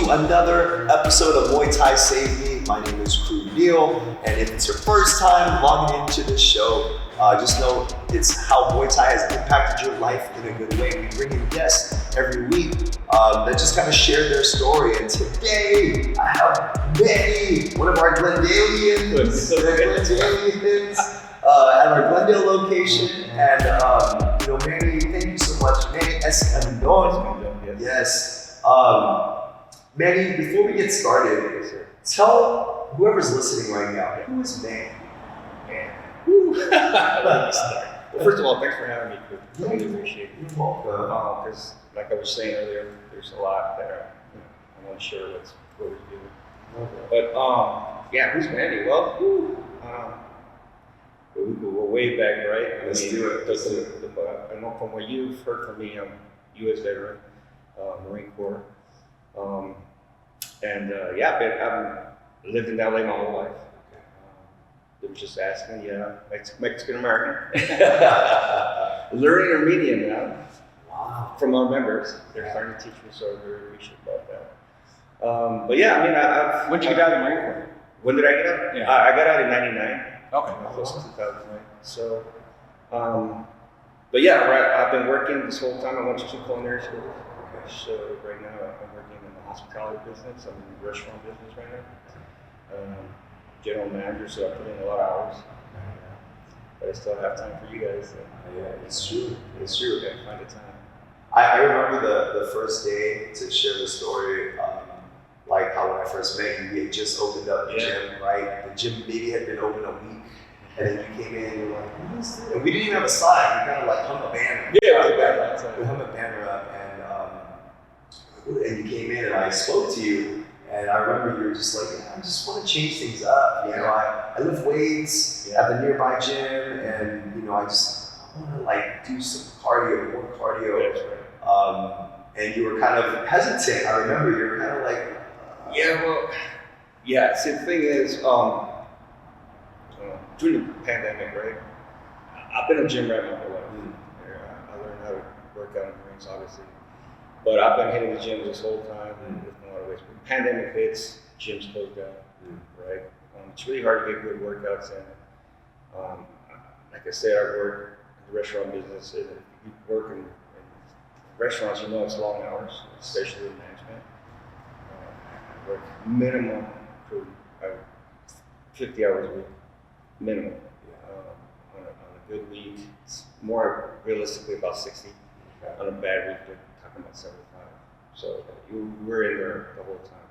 to another episode of Muay Thai Save Me. My name is Crew Neil, and if it's your first time logging into this show, just know it's how Muay Thai has impacted your life in a good way. We bring in guests every week that just kind of share their story. And today, I have Manny, one of our Glendaleans, at our Glendale location. And Manny, thank you so much. Manny Escandon. Yes. Manny, before we get started, tell whoever's listening right now, who is Manny? Well, first of all, thanks for having me. I really appreciate it. You're welcome. Because, like I was saying earlier, there's a lot that I want to share what we're doing. Okay. But who's Manny? Well, we go way back, right? Let's do it. I know from what you've heard from me, I'm a U.S. veteran, Marine Corps, I've lived in LA my whole life. They were just asking, Mexican American. Learning Armenian now. Wow. From our members. They're starting to teach me, so I'm very appreciative about that. When did you get out of the Marine Corps? When did I get out? Yeah. I got out in 99. Okay. Close to 2009. So, I've been working this whole time. I went to culinary school. Okay. So right now I'm working in the hospitality business. I'm in the restaurant business right now. General manager, so I put in a lot of hours. But I still have time for you guys. So. Yeah, it's true. It's true. Okay, find the time. I remember the first day to share the story, like how when I first met you, we had just opened up the gym, right? The gym maybe had been open a week, and then you came in and you were like, what is this? And we didn't even have a sign. We kind of like hung a banner. We hung a banner up, and you came in and I spoke to you. And I remember you were just like, I just want to change things up. I lift weights at the nearby gym, and I want to do some more cardio. And you were kind of hesitant. I remember you were kind of like, See, the thing is, during the pandemic, right? I've been in a gym right my whole life. I learned how to work out in the Marines, obviously. But I've been hitting the gym this whole time in a lot of ways. When the pandemic hits, gyms close down, right? It's really hard to get good workouts in. Like I said, I work in the restaurant business. If you work in restaurants, it's long hours, especially in management. I work minimum for 50 hours a week, minimum. On a good week, it's more realistically about 60. On a bad week, about 75. So we're in there the whole time.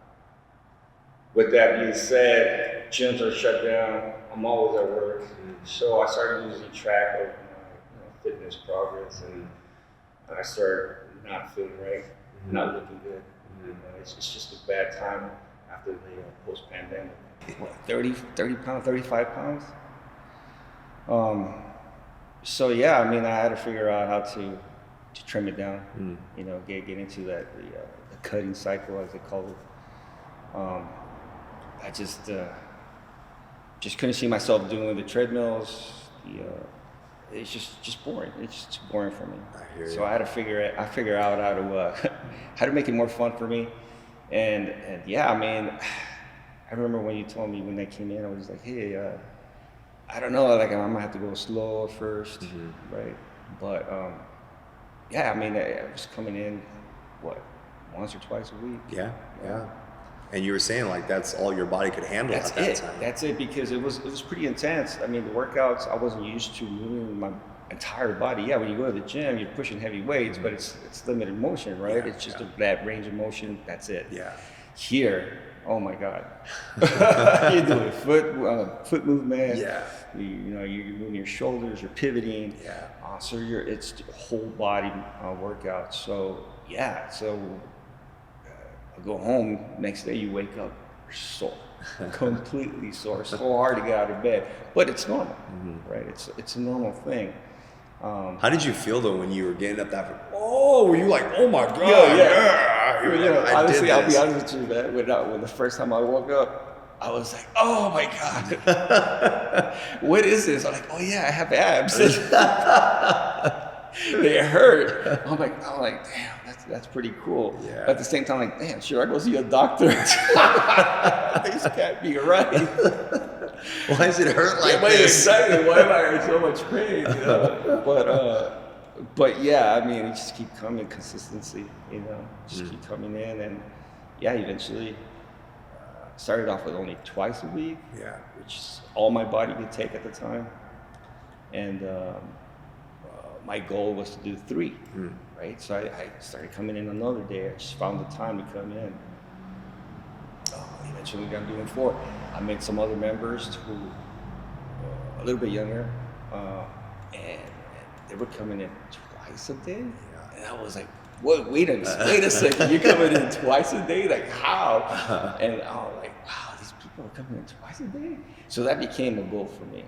With that being said, gyms are shut down. I'm always at work. So I started losing track of my fitness progress, and I started not feeling right, not looking good. It's just a bad time after the post-pandemic. 30 pounds, 35 pounds? I had to figure out how to trim it down, get into that the cutting cycle, as they call it. I just couldn't see myself doing the treadmills. It's just boring. It's just boring for me. I hear you. So I had to figure out how to make it more fun for me. And I remember when you told me when they came in, I was like, hey, I don't know, I might have to go slow at first, right? But I was coming in, once or twice a week? Yeah. And you were saying that's all your body could handle at that time. That's it, because it was pretty intense. The workouts, I wasn't used to moving my entire body. Yeah, when you go to the gym, you're pushing heavy weights, but it's limited motion, right? Yeah, it's just that range of motion, that's it. Yeah. Here, oh my God. You're doing foot movement. Yeah. You're moving your shoulders, you're pivoting. Yeah. So it's a whole body workout. So I go home, next day you wake up, you're sore, completely sore, so hard to get out of bed. But it's normal, right? It's a normal thing. How did you feel though when you were getting up that? Were you like, oh my God? Honestly, I'll be honest with you, man. When the first time I woke up, I was like, oh my God, what is this? I'm like, oh yeah, I have abs. They hurt. I'm like, damn, that's pretty cool. Yeah. But at the same time, like, damn, should I go see a doctor? This can't be right. Why does it hurt like Wait, this? exactly. Why am I in so much pain? You know? But yeah, I mean, you just keep coming, consistency. You know, just keep coming in, and yeah, eventually started off with only twice a week. Yeah. Which is all my body could take at the time, and my goal was to do 3. Right? So I started coming in another day. I just found the time to come in. Eventually I'm doing 4. I met some other members who a little bit younger, and they were coming in twice a day. Yeah. And I was like, wait a second, you're coming in twice a day? Like, how? And I was like, wow, these people are coming in twice a day? So that became a goal for me.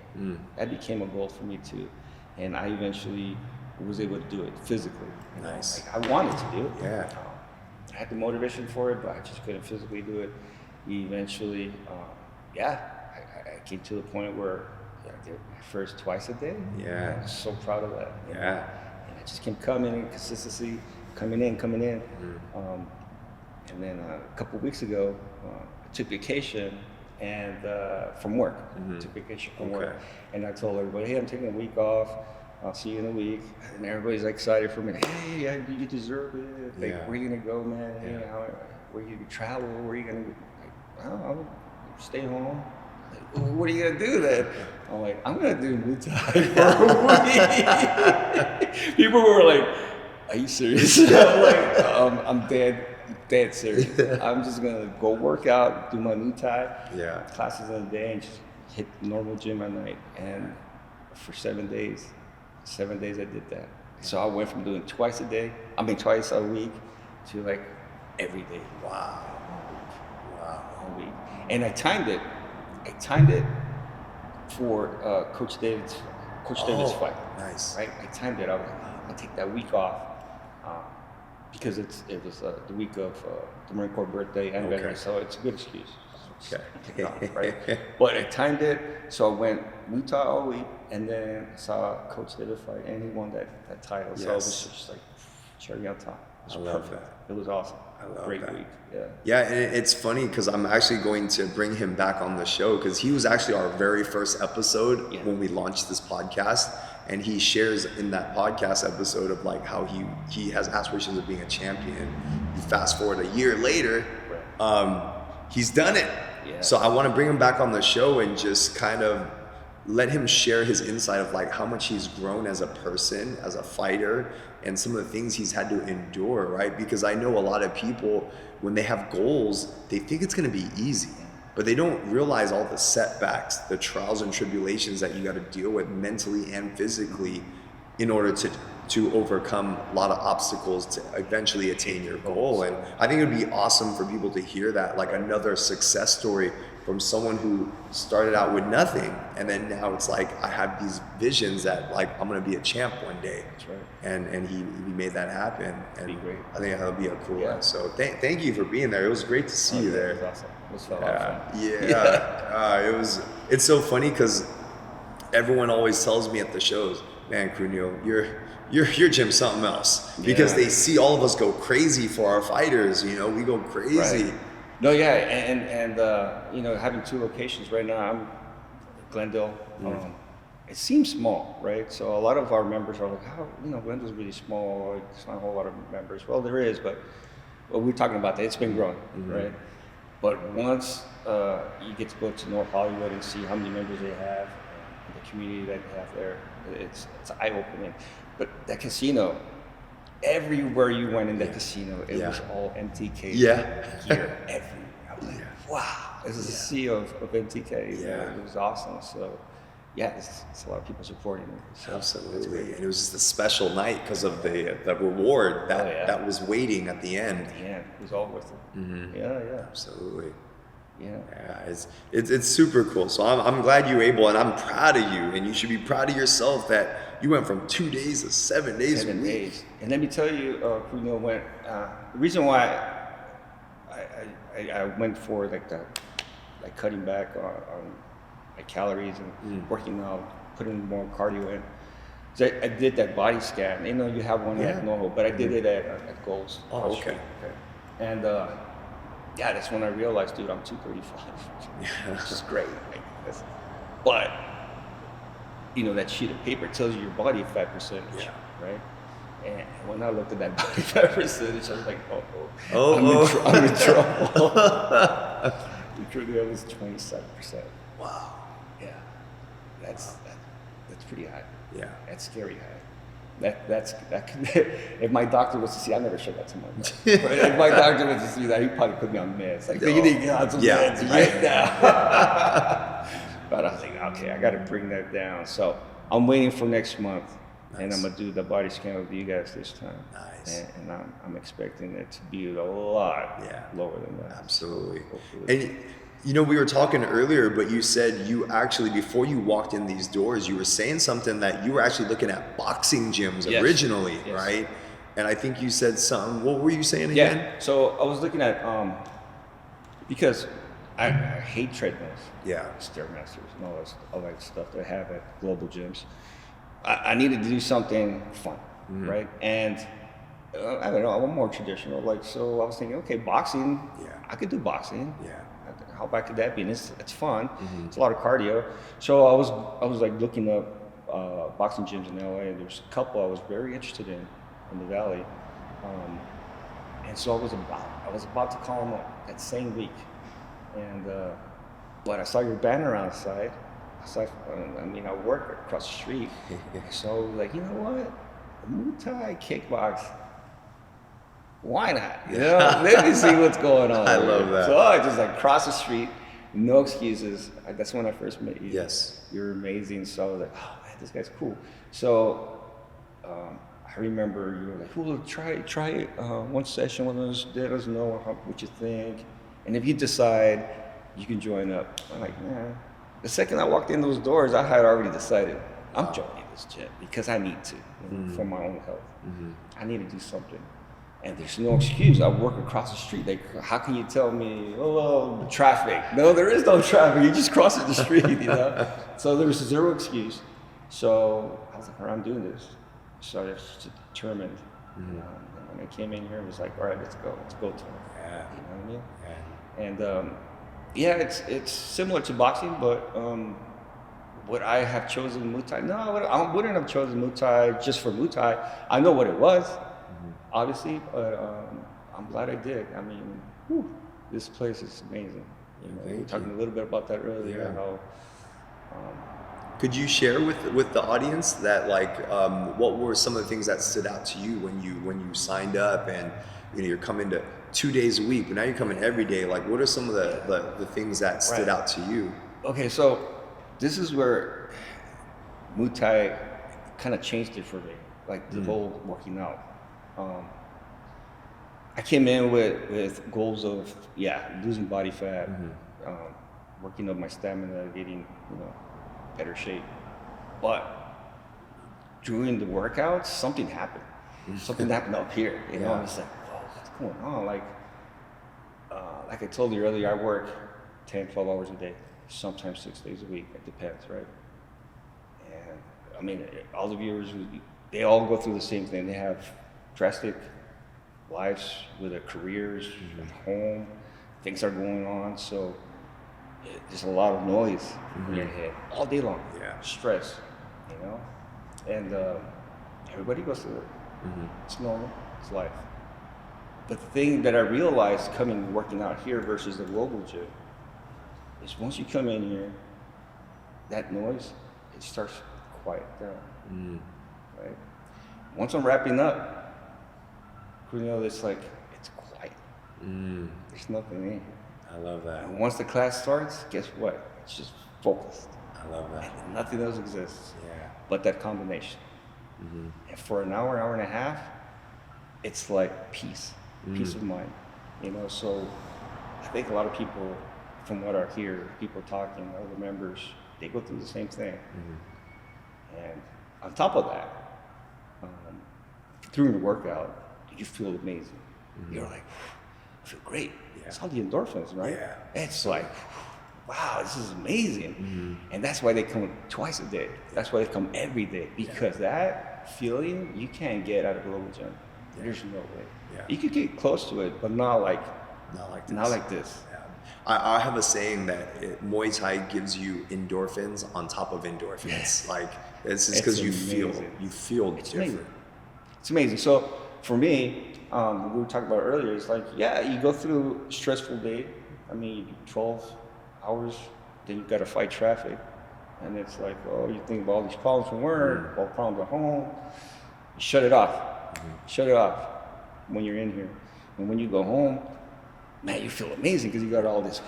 That became a goal for me too. And I eventually was able to do it physically. Nice. Like, I wanted to do it. Yeah. I had the motivation for it, but I just couldn't physically do it. Eventually, I came to the point where I did my first twice a day. Yeah. I was so proud of that. Yeah. And I just kept coming in, consistency, coming in. And then a couple of weeks ago, I took vacation and from work. Took vacation from work. And I told everybody, hey, I'm taking a week off. I'll see you in a week. And everybody's excited for me. Hey, yeah, you deserve it. Like, where are you gonna go, man? Yeah. Hey, where are you gonna travel? Where are you gonna? I'll stay home. Like, well, what are you gonna do then? I'm like, I'm gonna do Muay Thai for a week. People were like, are you serious? I'm like, I'm dead serious. I'm just gonna go work out, do my Muay Thai classes in the day, and just hit the normal gym at night. And for 7 days I did that. So I went from doing twice a week to like every day. Wow. All week. And I timed it for Coach David's fight. Nice. Right? I timed it. I was like, I'll take that week off because it was the week of the Marine Corps birthday anniversary, so it's a good excuse. Okay. Take it off, right? But I timed it, so I went Muay Thai all week, and then saw Coach David fight, and he won that title. Yes. So it was just like cherry on top. It was perfect. It was awesome. I love Great that. week. Yeah. Yeah, and it's funny because I'm actually going to bring him back on the show because he was actually our very first episode when we launched this podcast, and he shares in that podcast episode of like how he has aspirations of being a champion. You fast forward a year later, he's done it. Yeah. So I want to bring him back on the show and just kind of let him share his insight of like how much he's grown as a person, as a fighter, and some of the things he's had to endure, right? Because I know a lot of people, when they have goals, they think it's going to be easy, but they don't realize all the setbacks, the trials and tribulations that you got to deal with mentally and physically in order to overcome a lot of obstacles to eventually attain your goal. And I think it would be awesome for people to hear that, like another success story from someone who started out with nothing, and then now it's like I have these visions that like I'm gonna be a champ one day. That's right. And he made that happen. And be great. I think that'll be a cool one. So thank you for being there. It was great to see you there. It was awesome. It was a lot of fun. Yeah. It's so funny because everyone always tells me at the shows, man, Crunio, your gym's something else, because they see all of us go crazy for our fighters. You know, we go crazy. Right. No, yeah, and you know, having 2 locations right now, I'm Glendale. It seems small, right? So a lot of our members are like, how, you know, Glendale's really small. It's not a whole lot of members. Well, there is, but we're talking about that. It's been growing, right? But once you get to go to North Hollywood and see how many members they have, and the community that they have there, it's eye-opening. But that casino, everywhere you went in that casino, it was all MTK gear everywhere. I was like, wow, this is a sea of MTK. Yeah. It was awesome. So, it's a lot of people supporting me. So Absolutely. And it was just a special night because of the reward that was waiting at the end. At the end, it was all worth it. Yeah. Absolutely. Yeah. It's super cool. So I'm glad you were able, and I'm proud of you, and you should be proud of yourself that you went from 2 days to 7 days. 7 days. And let me tell you, the reason why I went for like cutting back on my calories and working out, putting more cardio in, So I did that body scan. You know, you have one at normal, but I did it at Goals. Oh, okay. And yeah, that's when I realized, dude, I'm 235, which is great. But you know, that sheet of paper tells you your body fat percentage, right? And when I looked at that body fat percentage, I was like, I'm in trouble. It was 27%. Wow. Yeah, that's pretty high. Yeah, that's scary high. That could, if my doctor was to see, I never showed that to my wife. But if my doctor was to see that, he'd probably put me on meds. Like, you need to get on some meds right now. But I was like, okay, I got to bring that down. So I'm waiting for next month, and I'm gonna do the body scan with you guys this time. Nice. And I'm expecting it to be a lot lower than that. Absolutely. Hopefully. And you know, we were talking earlier, but you said you actually, before you walked in these doors, you were saying something that you were actually looking at boxing gyms originally, right? And I think you said something. What were you saying again? Yeah. So I was looking at because I hate treadmills, Stairmasters, and all that stuff that I have at global gyms. I needed to do something fun, right? And I don't know, I'm more traditional. Like, so I was thinking, okay, boxing. I could do boxing. How bad could that be? And it's fun. It's a lot of cardio. So I was like looking up boxing gyms in LA, and there's a couple I was very interested in the Valley. And so I was about to call them up that same week. And but I saw your banner outside. I work across the street. So like, you know what? Muay Thai Kickbox. Why not? You know, let me see what's going on. I love that. So I just like cross the street, no excuses. That's when I first met you. Yes. You're amazing. So I was like, oh man, this guy's cool. So I remember you were like, well, try one session with us, let us know what you think. And if you decide, you can join up. I'm like, man. The second I walked in those doors, I had already decided, I'm joining this gym because I need to, for my own health. I need to do something. And there's no excuse. I work across the street. Like, how can you tell me, oh, traffic? No, there is no traffic. You just cross the street, you know? So there was zero excuse. So I was like, all right, I'm doing this. So I was determined. And when I came in here, it was like, all right, let's go to it. You know what I mean? And it's similar to boxing, but would I have chosen Muay Thai? No, I wouldn't have chosen Muay Thai just for Muay Thai. I know what it was, obviously, but I'm glad I did. I mean, this place is amazing. You know, we were talking a little bit about that earlier. How could you share with the audience that what were some of the things that stood out to you when you signed up, and you know, you're coming to 2 days a week, but now you're coming every day. Like, what are some of the things that stood out to you? Okay, so this is where Muay Thai kind of changed it for me, like the whole working out. I came in with goals of losing body fat, working up my stamina, getting better shape. But during the workouts, something happened. Something happened up here. You know, I was like, whoa, what's going on? Like I told you earlier, I work 10, 12 hours a day, sometimes 6 days a week. It depends, right? And I mean, all the viewers, they all go through the same thing. They have drastic lives with their careers, at home, things are going on. So there's a lot of noise in your head all day long. Stress, you know? And everybody goes through it. It's normal, it's life. But the thing that I realized working out here versus the global gym is once you come in here, that noise, it starts to quiet down, right? Once I'm wrapping up, it's like, it's quiet. There's nothing in here. I love that. And once the class starts, guess what? It's just focused. I love that. And nothing else exists but that combination. And for an hour, hour and a half, it's like peace of mind. You know, so I think a lot of people, from what I hear, people talking, other members, they go through the same thing. And on top of that, during the workout, you feel amazing. You're like, I feel great. It's all the endorphins, right? It's like, wow, this is amazing. And that's why they come twice a day. That's why they come every day, because that feeling you can't get out of global gym. There's no way. You could get close to it, but not like this. Yeah. I have a saying that Muay Thai gives you endorphins on top of endorphins. Like it's because you feel It's different. amazing. It's amazing. So for me, we were talking about earlier, it's like, you go through a stressful day. I mean, you do 12 hours, then you got to fight traffic. And it's like, oh, you think about all these problems from work, all problems at home. Shut it off. Shut it off when you're in here. And when you go home, man, you feel amazing because you got all this,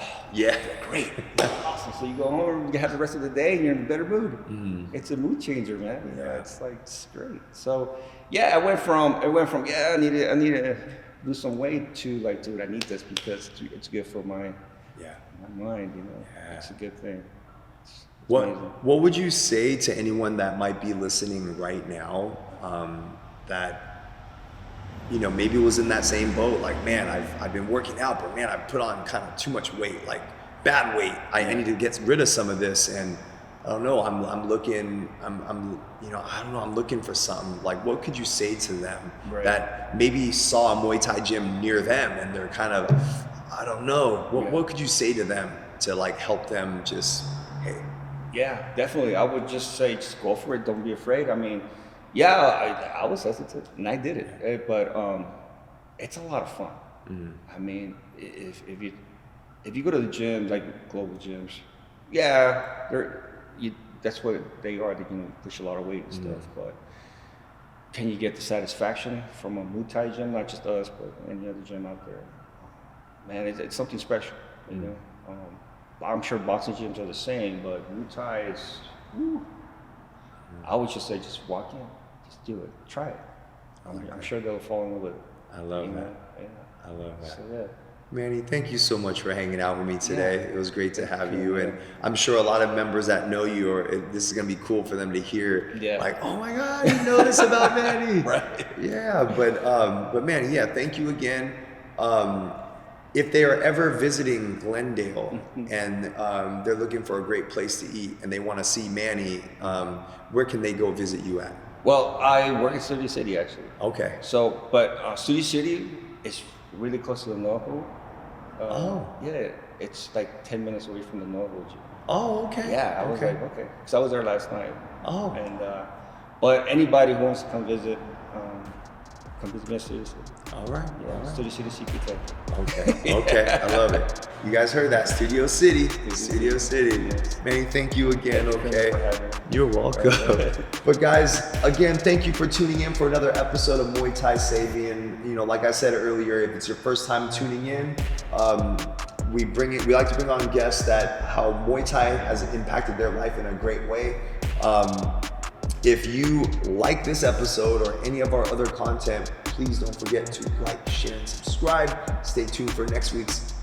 great, awesome. So you go home, you have the rest of the day, and you're in a better mood. It's a mood changer, man. It's like, it's great. So, it went from I need to lose some weight to like, dude, I need this because it's good for my mind, It's a good thing. It's amazing. What would you say to anyone that might be listening right now, that maybe was in that same boat, like, man, I've been working out, but man, I've put on kind of too much weight, like bad weight. I need to get rid of some of this, and I don't know, I'm looking for something. Like, what could you say to them that maybe saw a Muay Thai gym near them and they're kind of, I don't know, what could you say to them to like help them just, hey? Yeah, definitely. I would just say, just go for it. Don't be afraid. I mean, I was hesitant and I did it, but it's a lot of fun. I mean, if you go to the gym, like global gyms, that's what they are. They can push a lot of weight and stuff, but can you get the satisfaction from a Muay Thai gym? Not just us, but any other gym out there. Man, it's something special, I'm sure boxing gyms are the same, but Muay Thai is, I would just say, just walk in, just do it, try it. I'm sure they'll fall in love with it. I love that. I love that. So, Manny, thank you so much for hanging out with me today. It was great to have you, and I'm sure a lot of members that know you, this is gonna be cool for them to hear. Like, oh my God, you know this about Manny. Yeah, but Manny, thank you again. If they are ever visiting Glendale and they're looking for a great place to eat and they want to see Manny, where can they go visit you at? Well, I work in Studio City, actually. Okay. So, but Studio City is really close to the Novo. Yeah, it's like 10 minutes away from the Novo gym. Oh, okay. Yeah, I was like, okay. Because I was there last night. Oh. And, but anybody who wants to come visit me at Studio City. All right. Studio City CPK. Okay, I love it. You guys heard that, Studio City. Studio City. Yes. Manny, thank you again, okay? For having me. You're welcome. But guys, again, thank you for tuning in for another episode of Muay Thai Saving. Like I said earlier, if it's your first time tuning in, we like to bring on guests that how Muay Thai has impacted their life in a great way. If you like this episode or any of our other content, please don't forget to like, share, and subscribe. Stay tuned for next week's